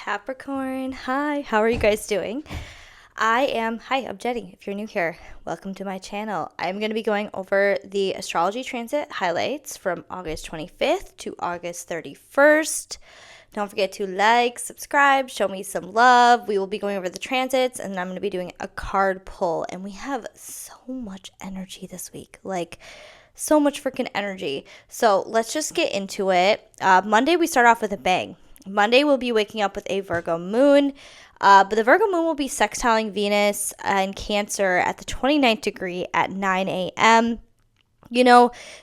Capricorn. Hi, how are you guys doing? I'm Jenny. If you're new here, welcome to my channel. I'm going to be going over the astrology transit highlights from August 25th to August 31st. Don't forget to like, subscribe, show me some love. We will be going over the transits, and I'm going to be doing a card pull. And we have so much energy this week. So much freaking energy. So let's just get into it. Monday, we start off with a bang. Monday, we'll be waking up with a Virgo moon. But the Virgo moon will be sextiling Venus in Cancer at the 29th degree at 9 a.m.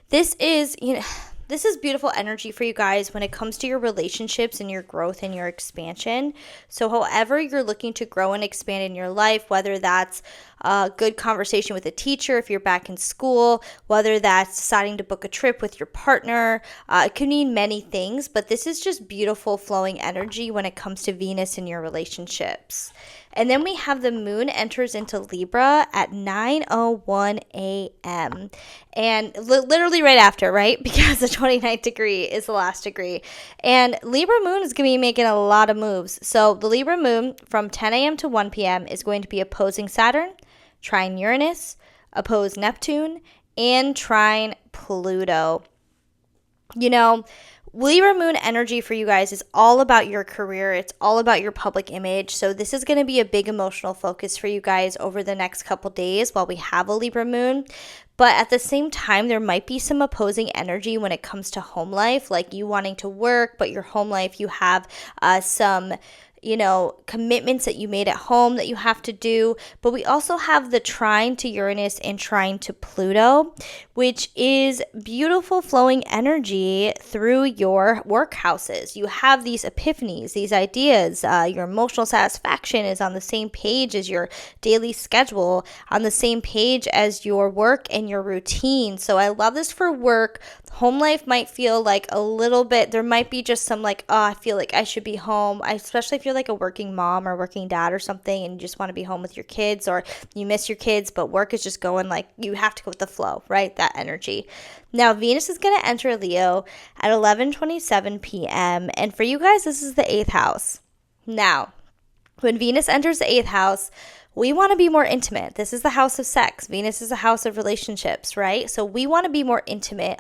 This is beautiful energy for you guys when it comes to your relationships and your growth and your expansion. So however you're looking to grow and expand in your life, whether that's a good conversation with a teacher if you're back in school, whether that's deciding to book a trip with your partner, it could mean many things, but this is just beautiful flowing energy when it comes to Venus and your relationships. And then we have the moon enters into Libra at 9:01 a.m. And literally right after, right? Because the 29th degree is the last degree. And Libra moon is going to be making a lot of moves. So the Libra moon from 10 a.m. to 1 p.m. is going to be opposing Saturn, trine Uranus, oppose Neptune, and trine Pluto. Libra moon energy for you guys is all about your career. It's all about your public image. So this is going to be a big emotional focus for you guys over the next couple days while we have a Libra moon. But at the same time, there might be some opposing energy when it comes to home life, like you wanting to work, but your home life, you have some commitments that you made at home that you have to do. But we also have the trine to Uranus and trine to Pluto, which is beautiful flowing energy through your work houses. You have these epiphanies, these ideas. Your emotional satisfaction is on the same page as your daily schedule, on the same page as your work and your routine. So I love this for work. Home life might feel like a little bit, there might be just some I feel like I should be home, especially if you're like a working mom or working dad or something and you just want to be home with your kids, or you miss your kids, but work is just going you have to go with the flow, right? That energy. Now, Venus is going to enter Leo at 11:27 p.m. And for you guys, this is the 8th house. Now, when Venus enters the 8th house, we want to be more intimate. This is the house of sex. Venus is a house of relationships, right? So we want to be more intimate.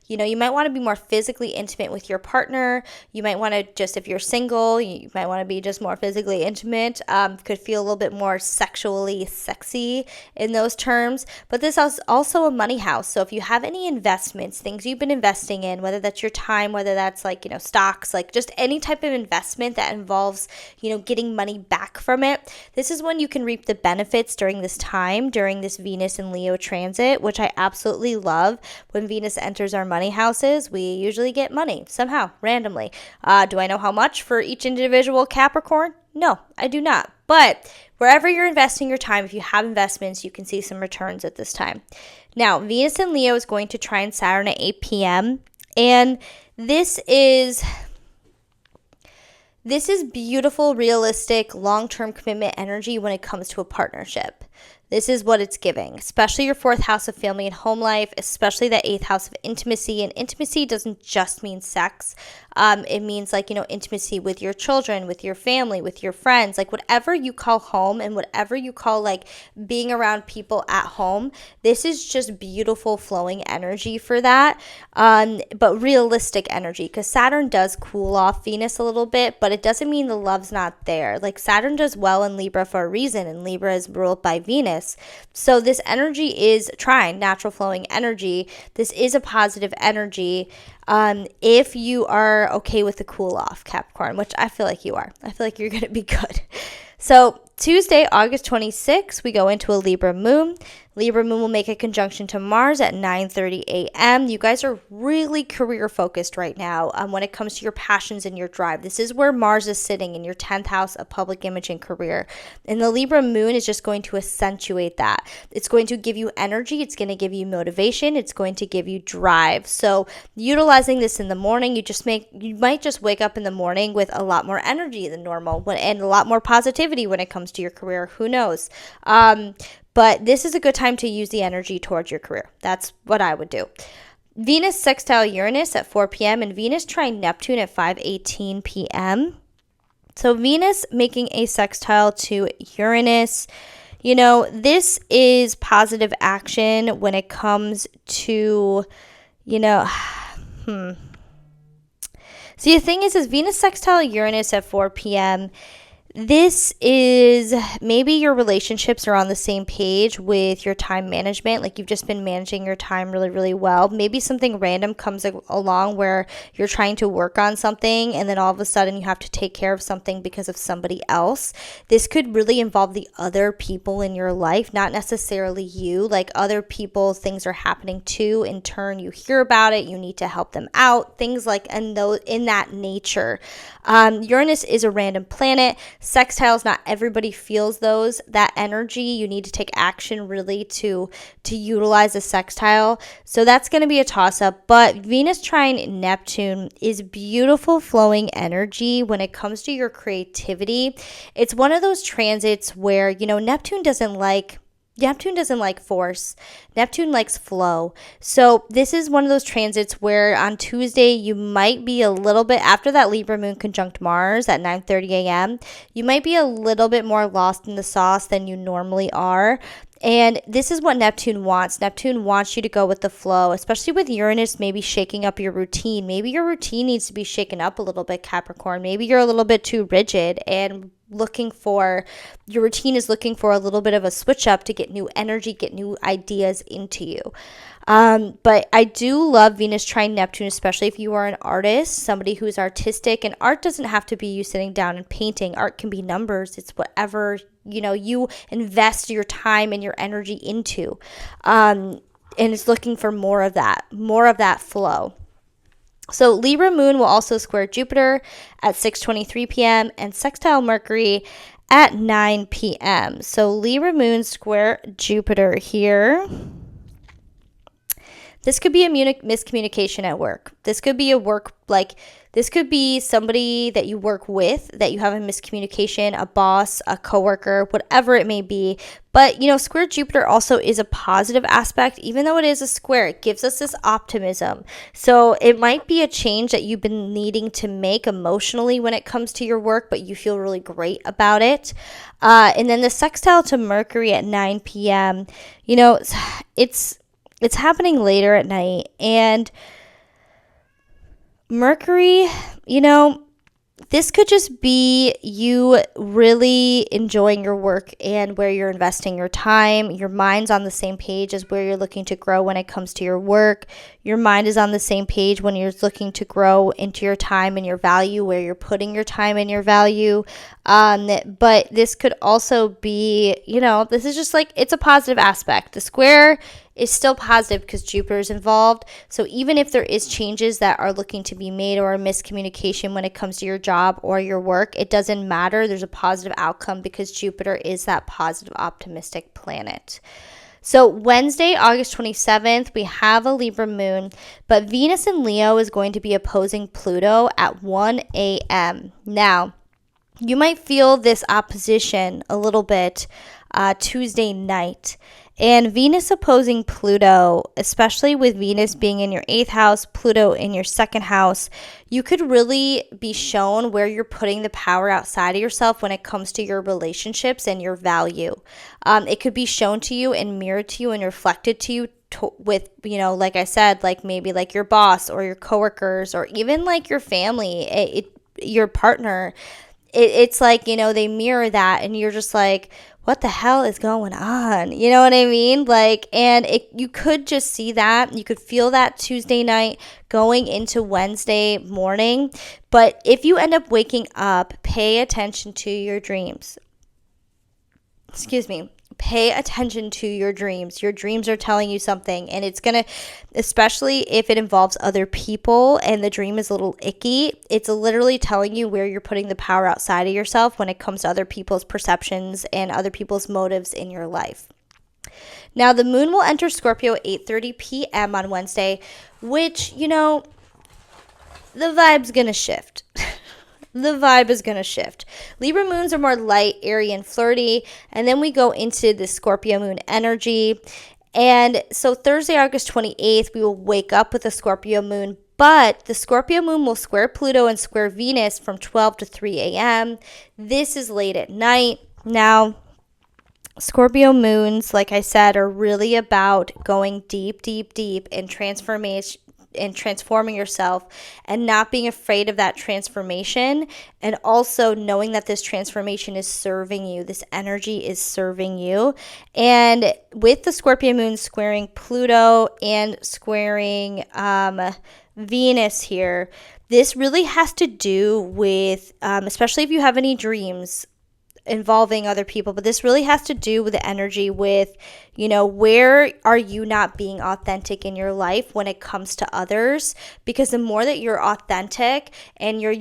You might want to be more physically intimate with your partner. You might want to if you're single, you might want to be just more physically intimate. Could feel a little bit more sexually sexy in those terms. But this is also a money house. So if you have any investments, things you've been investing in, whether that's your time, whether that's stocks, just any type of investment that involves, getting money back from it, this is when you can reap the benefits during this time, during this Venus and Leo transit, which I absolutely love. When Venus enters our money houses, we usually get money somehow, randomly. Do I know how much for each individual Capricorn? No, I do not. But wherever you're investing your time, if you have investments, you can see some returns at this time. Now, Venus and Leo is going to trine Saturn at 8 p.m. And this is beautiful, realistic, long-term commitment energy when it comes to a partnership. This is what it's giving, especially your 4th house of family and home life, especially that 8th house of intimacy. And intimacy doesn't just mean sex. It means intimacy with your children, with your family, with your friends, whatever you call home and whatever you call being around people at home. This is just beautiful flowing energy for that. But realistic energy, because Saturn does cool off Venus a little bit, but it doesn't mean the love's not there. Saturn does well in Libra for a reason, and Libra is ruled by Venus. So this energy is trine, natural flowing energy. This is a positive energy. If you are okay with the cool off, Capricorn, which I feel like you are. I feel like you're going to be good. So Tuesday, August 26th, we go into a Libra moon. Libra moon will make a conjunction to Mars at 9:30 a.m. You guys are really career focused right now when it comes to your passions and your drive. This is where Mars is sitting in your 10th house of public image and career. And the Libra moon is just going to accentuate that. It's going to give you energy. It's going to give you motivation. It's going to give you drive. So utilizing this in the morning, you might just wake up in the morning with a lot more energy than normal and a lot more positivity when it comes to your career. Who knows? But this is a good time to use the energy towards your career. That's what I would do. Venus sextile Uranus at 4 p.m. and Venus trine Neptune at 5:18 p.m. So Venus making a sextile to Uranus, this is positive action when it comes to, you know, See, the thing is Venus sextile Uranus at 4 p.m. This is maybe your relationships are on the same page with your time management. Like you've just been managing your time really, really well. Maybe something random comes along where you're trying to work on something and then all of a sudden you have to take care of something because of somebody else. This could really involve the other people in your life, not necessarily you. Like other people, things are happening too. In turn, you hear about it. You need to help them out. Things like in that nature. Uranus is a random planet. Sextiles, not everybody feels that energy. You need to take action really to utilize a sextile. So that's going to be a toss-up. But Venus trine Neptune is beautiful flowing energy when it comes to your creativity. It's one of those transits where, Neptune doesn't like force. Neptune likes flow. So this is one of those transits where on Tuesday you might be a little bit, after that Libra moon conjunct Mars at 9:30 a.m., you might be a little bit more lost in the sauce than you normally are. And this is what Neptune wants. Neptune wants you to go with the flow, especially with Uranus maybe shaking up your routine. Maybe your routine needs to be shaken up a little bit, Capricorn. Maybe you're a little bit too rigid and your routine is looking for a little bit of a switch up to get new energy, get new ideas into you. But I do love Venus trine Neptune, especially if you are an artist, somebody who's artistic. And art doesn't have to be you sitting down and painting. Art can be numbers. It's whatever, you invest your time and your energy into. And it's looking for more of that flow. So Libra moon will also square Jupiter at 6:23 p.m. and sextile Mercury at 9 p.m. So Libra moon square Jupiter here. This could be a miscommunication at work. This could be this could be somebody that you work with that you have a miscommunication, a boss, a coworker, whatever it may be. But, square Jupiter also is a positive aspect. Even though it is a square, it gives us this optimism. So it might be a change that you've been needing to make emotionally when it comes to your work, but you feel really great about it. And then the sextile to Mercury at 9 p.m., it's happening later at night, and Mercury, this could just be you really enjoying your work and where you're investing your time. Your mind's on the same page as where you're looking to grow when it comes to your work. Your mind is on the same page when you're looking to grow into your time and your value, where you're putting your time and your value. But this could also be, this is just it's a positive aspect. The square is still positive because Jupiter is involved. So even if there is changes that are looking to be made or a miscommunication when it comes to your job or your work, it doesn't matter. There's a positive outcome because Jupiter is that positive, optimistic planet. So Wednesday, August 27th, we have a Libra moon, but Venus in Leo is going to be opposing Pluto at 1 a.m. Now, you might feel this opposition a little bit Tuesday night. And Venus opposing Pluto, especially with Venus being in your 8th house, Pluto in your 2nd house, you could really be shown where you're putting the power outside of yourself when it comes to your relationships and your value. It could be shown to you and mirrored to you and reflected to you with, like I said, maybe your boss or your coworkers or even your family, your partner. It's they mirror that and you're just what the hell is going on? You know what I mean? You could just see that. You could feel that Tuesday night going into Wednesday morning. But if you end up waking up, pay attention to your dreams. Pay attention to your dreams. Your dreams are telling you something, and it's going to, especially if it involves other people and the dream is a little icky, it's literally telling you where you're putting the power outside of yourself when it comes to other people's perceptions and other people's motives in your life. Now, the moon will enter Scorpio at 8:30 p.m. on Wednesday, which, the vibe's going to shift. The vibe is going to shift. Libra moons are more light, airy, and flirty. And then we go into the Scorpio moon energy. And so Thursday, August 28th, we will wake up with a Scorpio moon. But the Scorpio moon will square Pluto and square Venus from 12 to 3 a.m. This is late at night. Now, Scorpio moons, like I said, are really about going deep, deep, deep in transformation and transforming yourself and not being afraid of that transformation, and also knowing that this transformation is serving you. This energy is serving you. And with the Scorpio moon squaring Pluto and squaring Venus here, this really has to do with, especially if you have any dreams involving other people, but this really has to do with the energy with, where are you not being authentic in your life when it comes to others? Because the more that you're authentic and your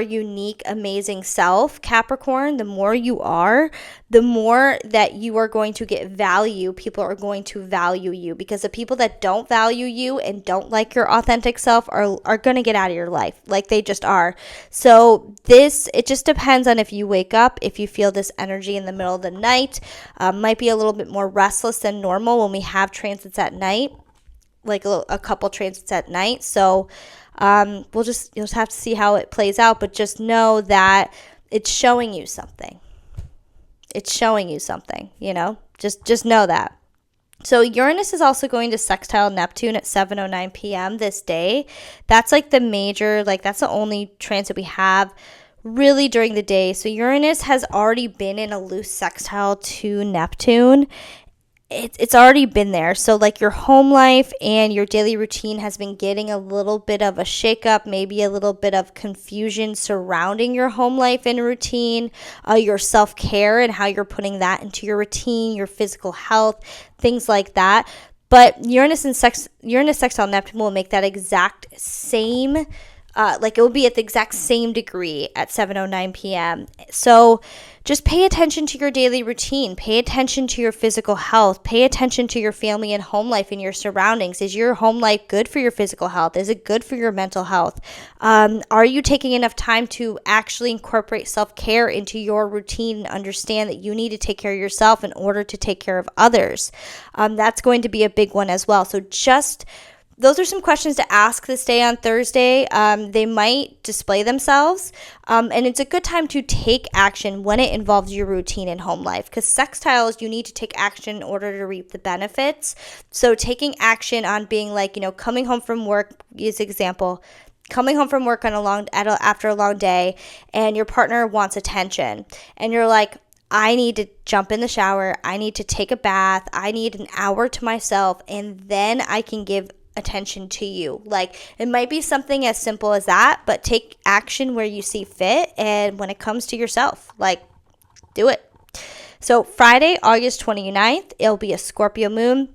unique, amazing self, Capricorn, the more you are, the more that you are going to get value. People are going to value you, because the people that don't value you and don't like your authentic self are going to get out of your life. Like, they just are. So it just depends on if you wake up, if you feel this energy in the middle of the night. Might be a little bit more restless than normal when we have transits at night, like a couple transits at night. So you'll just have to see how it plays out, but just know that it's showing you something. It's showing you something, just know that. So Uranus is also going to sextile Neptune at 7:09 p.m. this day. That's like the major, that's the only transit we have really during the day. So Uranus has already been in a loose sextile to Neptune. It's already been there. So like your home life and your daily routine has been getting a little bit of a shakeup, maybe a little bit of confusion surrounding your home life and routine, your self-care and how you're putting that into your routine, your physical health, things like that. But Uranus sextile Neptune will make that exact same, it will be at the exact same degree at 7:09 p.m. So just pay attention to your daily routine. Pay attention to your physical health. Pay attention to your family and home life and your surroundings. Is your home life good for your physical health? Is it good for your mental health? Are you taking enough time to actually incorporate self-care into your routine and understand that you need to take care of yourself in order to take care of others? That's going to be a big one as well. So those are some questions to ask this day on Thursday. They might display themselves, and it's a good time to take action when it involves your routine and home life, because sextiles, you need to take action in order to reap the benefits. So taking action on being coming home from work, use example, coming home from work after a long day, and your partner wants attention, and you're like, I need to jump in the shower, I need to take a bath, I need an hour to myself, and then I can give attention to you. It might be something as simple as that, but take action where you see fit, and when it comes to yourself, do it. So Friday, August 29th, it'll be a Scorpio moon.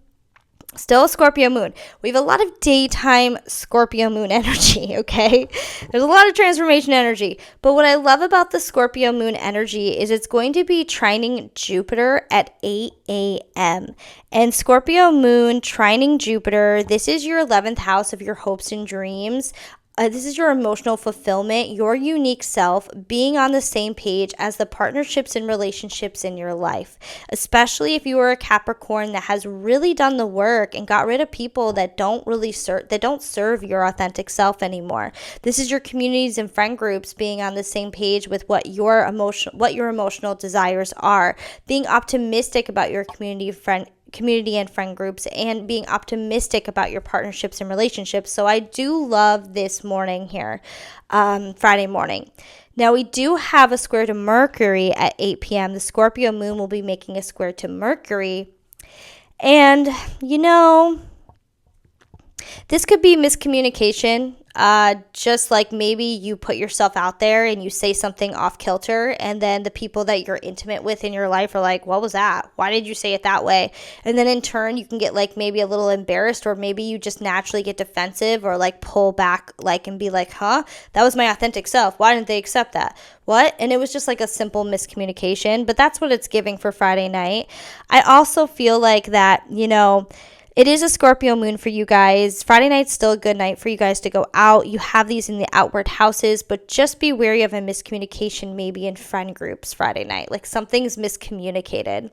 Still a Scorpio moon. We have a lot of daytime Scorpio moon energy, okay? There's a lot of transformation energy. But what I love about the Scorpio moon energy is it's going to be trining Jupiter at 8 a.m. And Scorpio moon trining Jupiter, this is your 11th house of your hopes and dreams. This is your emotional fulfillment, your unique self, being on the same page as the partnerships and relationships in your life. Especially if you are a Capricorn that has really done the work and got rid of people that don't serve your authentic self anymore. This is your communities and friend groups being on the same page with what your emotional desires are. Being optimistic about your community and friend groups, and being optimistic about your partnerships and relationships. So I do love this morning here, Friday morning. Now we do have a square to Mercury at 8 p.m. The Scorpio moon will be making a square to Mercury. And, this could be miscommunication. Just like maybe you put yourself out there and you say something off kilter, and then the people that you're intimate with in your life are like, what was that? Why did you say it that way? And then in turn, you can get maybe a little embarrassed, or maybe you just naturally get defensive or pull back and be like, huh? That was my authentic self. Why didn't they accept that? What? And it was just a simple miscommunication, but that's what it's giving for Friday night. I also feel like that, it is a Scorpio moon for you guys. Friday night's still a good night for you guys to go out. You have these in the outward houses, but just be wary of a miscommunication maybe in friend groups Friday night. Something's miscommunicated.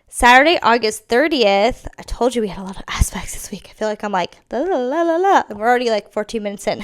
Saturday, August 30th, I told you we had a lot of aspects this week. I feel like I'm like, la, la, la, la, la. And we're already like 14 minutes in,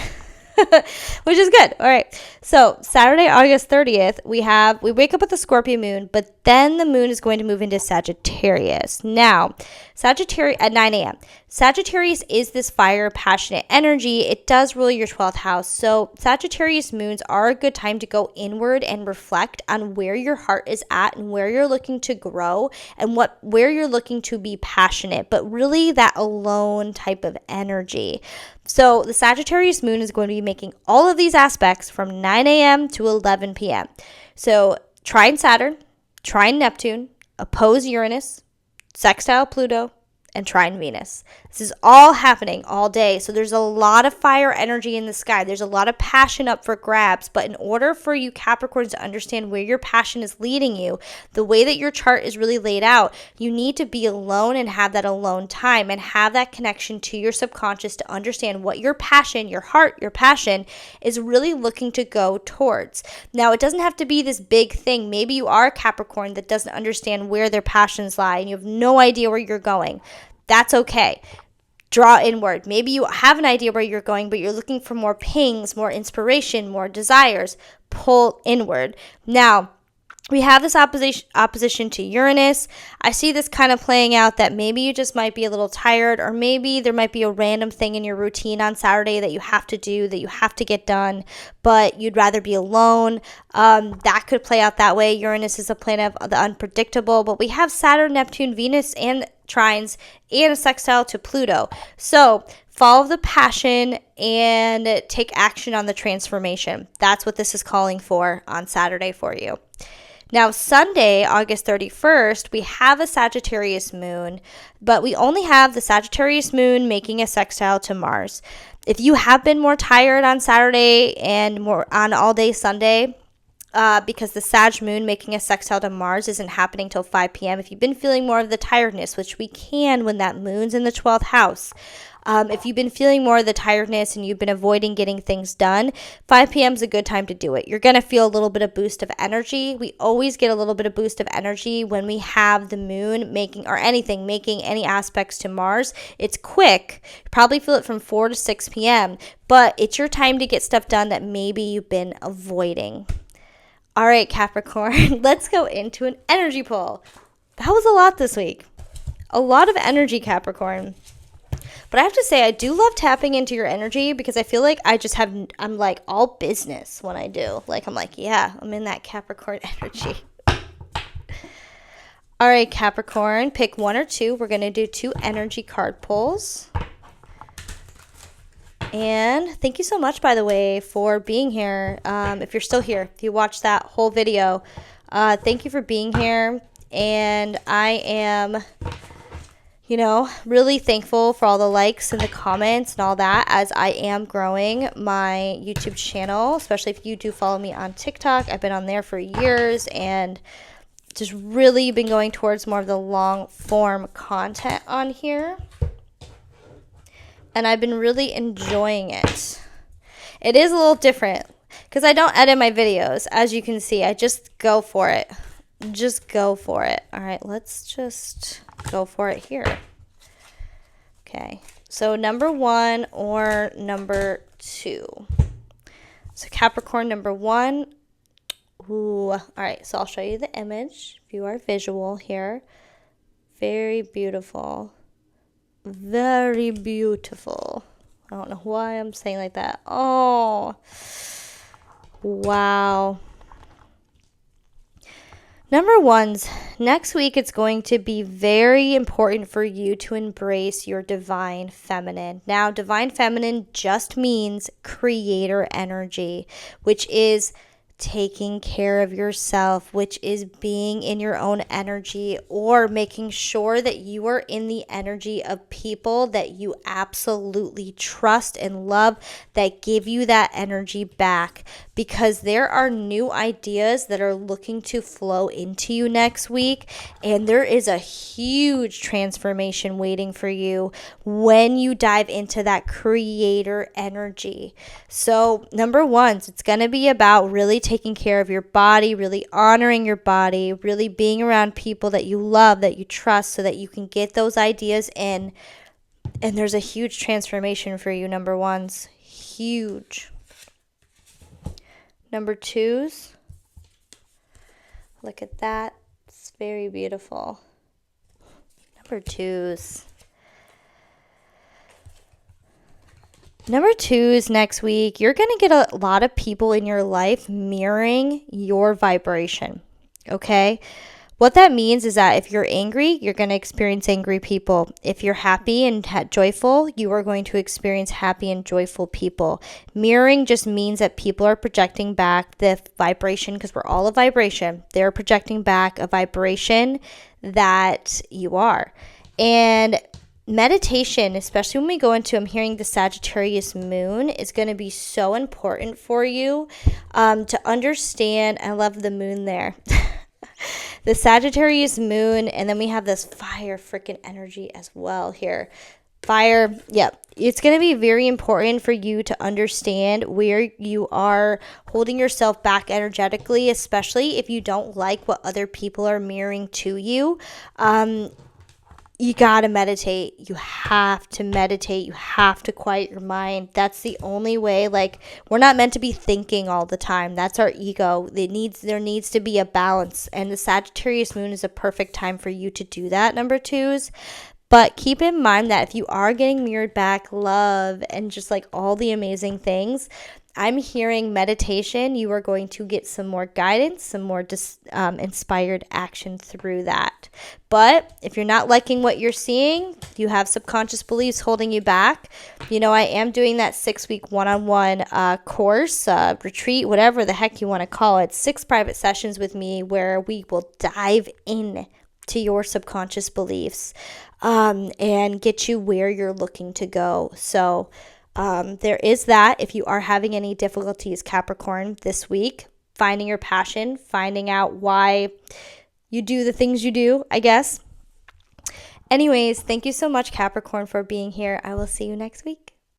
which is good. All right. So Saturday, August 30th, we wake up with the Scorpio moon, but then the moon is going to move into Sagittarius. Now, Sagittarius at 9 a.m. Sagittarius is this fire, passionate energy. It does rule your 12th house. So Sagittarius moons are a good time to go inward and reflect on where your heart is at and where you're looking to grow and where you're looking to be passionate, but really that alone type of energy. So the Sagittarius moon is going to be making all of these aspects from 9 a.m. to 11 p.m. So trine Saturn, trine Neptune, oppose Uranus, sextile Pluto, and trine Venus. This is all happening all day. So there's a lot of fire energy in the sky. There's a lot of passion up for grabs. But in order for you Capricorns to understand where your passion is leading you, the way that your chart is really laid out, you need to be alone and have that alone time and have that connection to your subconscious to understand what your passion, your heart, your passion is really looking to go towards. Now, it doesn't have to be this big thing. Maybe you are a Capricorn that doesn't understand where their passions lie and you have no idea where you're going. That's okay. Draw inward. Maybe you have an idea where you're going, but you're looking for more pings, more inspiration, more desires. Pull inward. Now, we have this opposition to Uranus. I see this kind of playing out that maybe you just might be a little tired, or maybe there might be a random thing in your routine on Saturday that you have to do, that you have to get done, but you'd rather be alone. That could play out that way. Uranus is a planet of the unpredictable, but we have Saturn, Neptune, Venus, and trines, and a sextile to Pluto. So follow the passion and take action on the transformation. That's what this is calling for on Saturday for you. Now, Sunday, August 31st, we have a Sagittarius moon, but we only have the Sagittarius moon making a sextile to Mars. If you have been more tired on Saturday and more on all day Sunday, because the Sag moon making a sextile to Mars isn't happening till 5 p.m. If you've been feeling more of the tiredness, which we can when that moon's in the 12th house, if you've been feeling more of the tiredness and you've been avoiding getting things done, 5 p.m. is a good time to do it. You're going to feel a little bit of boost of energy. We always get a little bit of boost of energy when we have the moon making any aspects to Mars. It's quick. You probably feel it from 4 to 6 p.m., but it's your time to get stuff done that maybe you've been avoiding. All right, Capricorn, let's go into an energy pull. That was a lot this week. A lot of energy, Capricorn. But I have to say, I do love tapping into your energy because I feel like I'm like all business when I do. Like, I'm like, yeah, I'm in that Capricorn energy. All right, Capricorn, pick one or two. We're going to do 2 energy card pulls. And thank you so much, by the way, for being here. If you're still here, if you watched that whole video, thank you for being here. And I am, really thankful for all the likes and the comments and all that as I am growing my YouTube channel, especially if you do follow me on TikTok. I've been on there for years and just really been going towards more of the long form content on here. And I've been really enjoying it. It is a little different because I don't edit my videos. As you can see, I just go for it. Just go for it. All right, let's just go for it here. Okay, so number 1 or number 2. So Capricorn, number 1. Ooh, all right, so I'll show you the image if you are visual here. Very beautiful. Very beautiful. I don't know why I'm saying like that. Oh, wow. Number 1s, next week it's going to be very important for you to embrace your divine feminine. Now, divine feminine just means creator energy, which is taking care of yourself, which is being in your own energy or making sure that you are in the energy of people that you absolutely trust and love that give you that energy back, because there are new ideas that are looking to flow into you next week, and there is a huge transformation waiting for you when you dive into that creator energy. So number 1, it's going to be about really taking taking care of your body, really honoring your body, really being around people that you love, that you trust, so that you can get those ideas in. And there's a huge transformation for you, number ones. Huge. Number twos. Look at that. It's very beautiful. Number twos. Number twos next week, you're going to get a lot of people in your life mirroring your vibration. Okay? What that means is that if you're angry, you're going to experience angry people. If you're happy and joyful, you are going to experience happy and joyful people. Mirroring just means that people are projecting back the vibration, because we're all a vibration. They're projecting back a vibration that you are. And meditation, especially when we go into, I'm hearing the Sagittarius moon, is going to be so important for you to understand. I love the moon there. The Sagittarius moon, and then we have this fire freaking energy as well here. Fire, yep. It's going to be very important for you to understand where you are holding yourself back energetically, especially if you don't like what other people are mirroring to you. You got to meditate. You have to meditate. You have to quiet your mind. That's the only way. Like, we're not meant to be thinking all the time. That's our ego. There needs to be a balance. And the Sagittarius moon is a perfect time for you to do that, number twos. But keep in mind that if you are getting mirrored back love and just like all the amazing things, I'm hearing meditation, you are going to get some more guidance, some more inspired action through that. But if you're not liking what you're seeing, you have subconscious beliefs holding you back. You know, I am doing that 6-week one-on-one course, retreat, whatever the heck you want to call it. 6 private sessions with me where we will dive in to your subconscious beliefs and get you where you're looking to go. So there is that. If you are having any difficulties, Capricorn, this week, finding your passion, finding out why you do the things you do, I guess. Anyways, thank you so much, Capricorn, for being here. I will see you next week.